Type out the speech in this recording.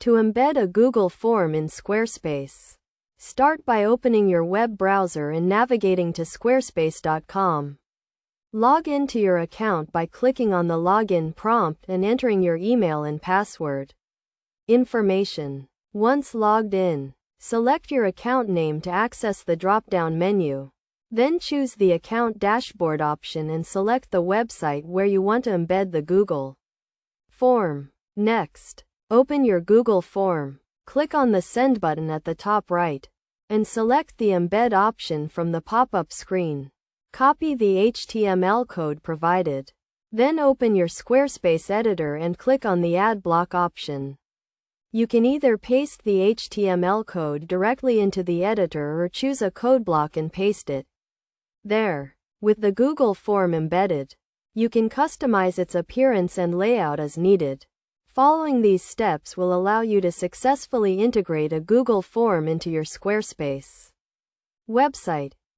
To embed a Google form in Squarespace, start by opening your web browser and navigating to squarespace.com. Log into your account by clicking on the login prompt and entering your email and password information. Once logged in, select your account name to access the drop-down menu. Then choose the Account Dashboard option and select the website where you want to embed the Google form. Next, open your Google form. Click on the Send button at the top right, and select the Embed option from the pop-up screen. Copy the HTML code provided. Then open your Squarespace editor and click on the Add Block option. You can either paste the HTML code directly into the editor or choose a code block and paste it there. With the Google form embedded, you can customize its appearance and layout as needed. Following these steps will allow you to successfully integrate a Google form into your Squarespace website.